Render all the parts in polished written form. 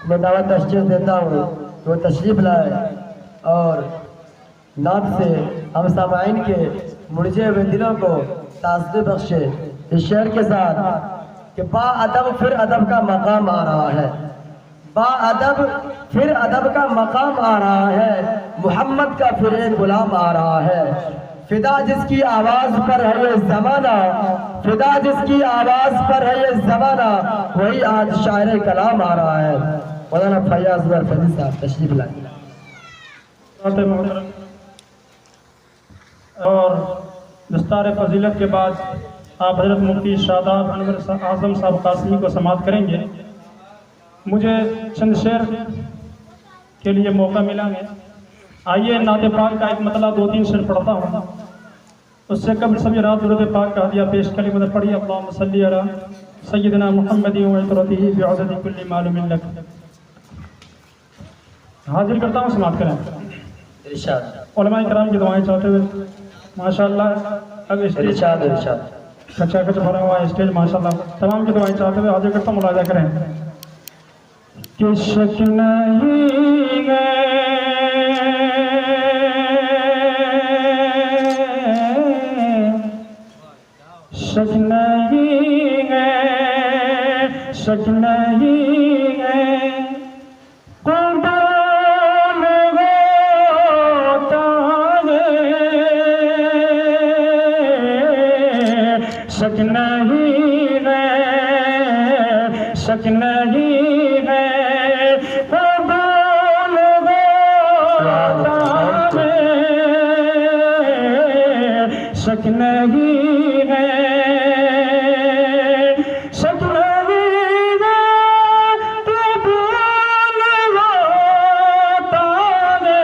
मैं दावत तशरीफ देता हूँ वो तशरीफ लाए और नात से हम सामाइन के मुरझे हुए दिलों को ताज़गी बख्शे इस शेर के साथ कि बाअदब फिर अदब का मकाम आ रहा है, बाअदब फिर अदब का मकाम आ रहा है, मोहम्मद का फिर एक गुलाम आ रहा है। फिदा जिसकी आवाज पर है ये जमाना, फिदा जिसकी आवाज पर है ये जमाना, वही आज शायर कलाम आ रहा है। मौलाना फैयाज फैजी साहब तशरीफ लाए। और दस्तार फजीलत के बाद आप हजरत मुफ्ती शादाब अनवर आजम साहब कासमी को समाअत करेंगे। मुझे चंद शेर के लिए मौका मिला है। आइए नात पाक का एक मतलब 2-3 शेर पढ़ता हूँ, उससे कबल सभी रात दुरूद पाक का हदिया पेश करें। मतलब पढ़िए अल्लाहुम्मा सल्ली अला सय्यिदिना मुहम्मदिन व इतरतिही बिअदद कुल्ली मालूमिन लक। हाजिर करता हूँ, समाअत करें। इरशाद उलमाए किराम की दुआएं चाहते हुए माशाअल्लाह। अब इरशाद इरशाद कच्चा कच्चा भरा हुआ स्टेज माशाअल्लाह। तमाम की दुआएं चाहते हुए हाजिर करता हूँ, मुलाजा करें। कि शक नहीं है शक नहीं है शक नहीं है कुर्बान होता है। शक नहीं है शक नहीं है कुर्बान होता है। शक नहीं है शक नहीं है कुर्बान होता है।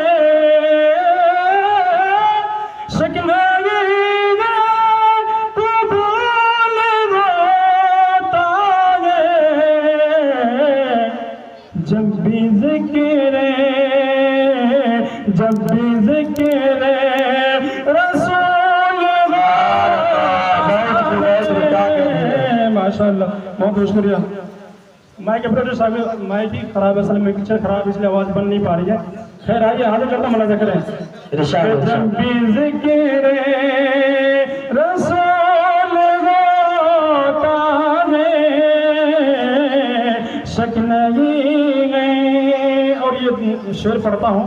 शक नहीं है कुर्बान होता है। जब भी ज़िक्र रसूल माशाअल्लाह, बहुत शुक्रिया। माइक ऑपरेटर साहब, माइक ही खराब है, असल में पिक्चर खराब, इसलिए आवाज़ बन नहीं पा रही है। खैर आइए हाजिर करता मुलाजा करें। जब भी ज़िक्र रसूल होता है, शक नहीं है। और ये शेर पढ़ता हूँ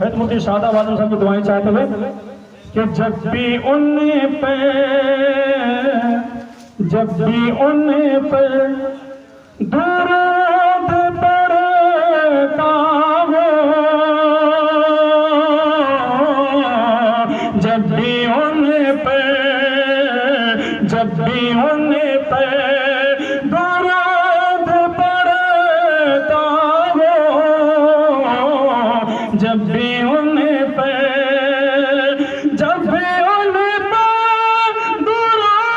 हज़रत मुफ्ती शादाब आज़म साहब की दुआएं चाहते हुए कि जब भी उन पर दुरूद पड़ता हो, जब भी उन पर दुरूद पड़ता हो, जब भी उन पर दुरूद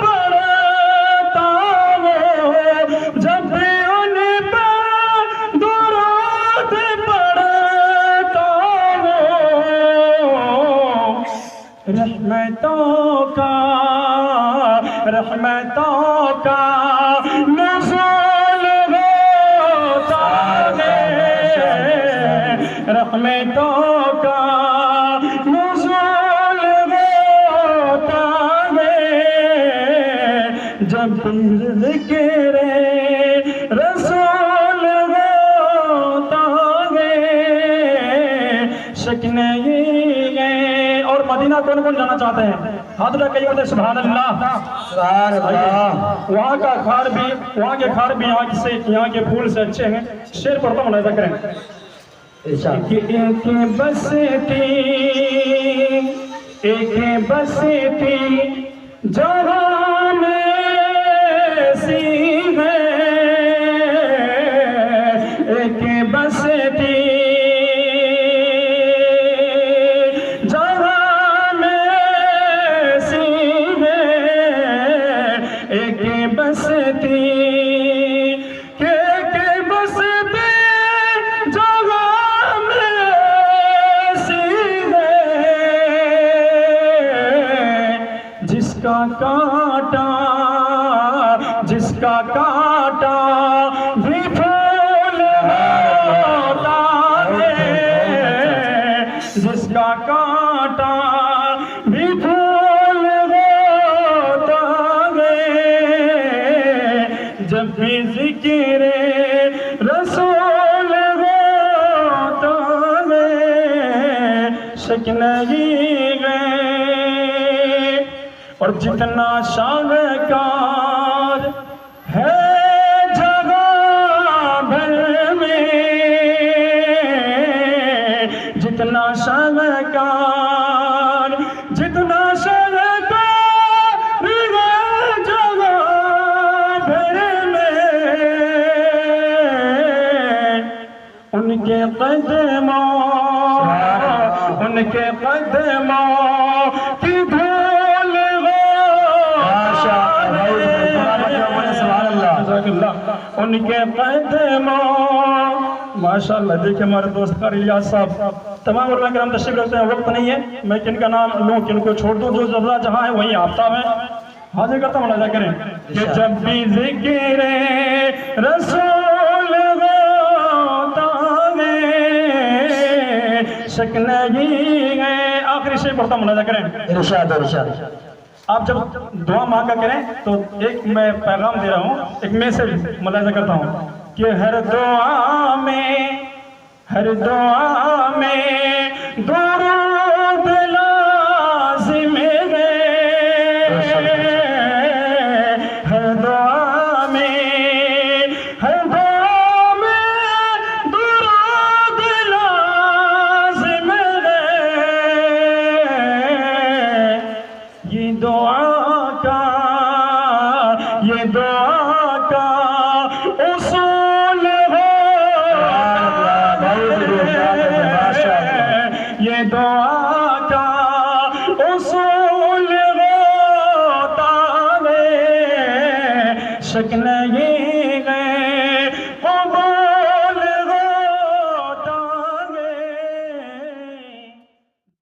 पड़ता हो, जब भी उन पर दुरूद पड़ता हो, रहमतों का नुज़ूल होता है। रहमतों का नुज़ूल होता है। जब ज़िक्र रसूल होता है, शक नहीं है। और मदीना कौन कौन जाना चाहते हैं? हाथ उठा कई बोलते सुभान अल्लाह सुभान अल्लाह। वहाँ का खार भी, वहाँ के खार भी यहाँ के फूल से अच्छे हैं। शेर पढ़ता हूँ, मुलाजा करें। एक बसती जहाँ में सी है, एक बसती जहाँ में सी है, एक बसती जिसका कांटा भी फूल जिसका कांटा भी फूल होता है, जब भी जिक्र रसूल होता है, शक नहीं है। और जितना शानकार है जितना शानकार, जितना शानकार जगह भर में, उनके कदमों की धूल उनके कदमों। माशाअल्लाह। देखिए हमारे दोस्त कार इलियास साहब, तमाम उलमा किराम तशरीफ रखते हैं, वक्त नहीं है मैं किनका नाम लूँ किनको छोड़ दूँ, जो जबला जहाँ है वहीं आफ्ताब है। हाजिर करता हूँ, मुलाजा करें कि जब भी जिक्र रसूल होता है, शक नहीं है। आखिरी शेर पढ़ता हूँ, मुलाजा करें। इरशाद इरशाद। आप जब दुआ मांगा करें तो एक मैं पैगाम दे रहा हूँ, एक मैसेज मुलाजा करता हूँ कि हर दुआ में दुरूद लाज़िम है, हर दुआ में दुरूद लाज़िम है। ये दुआ का उसूल है, ये दुआ का उसूल होता है, शक नहीं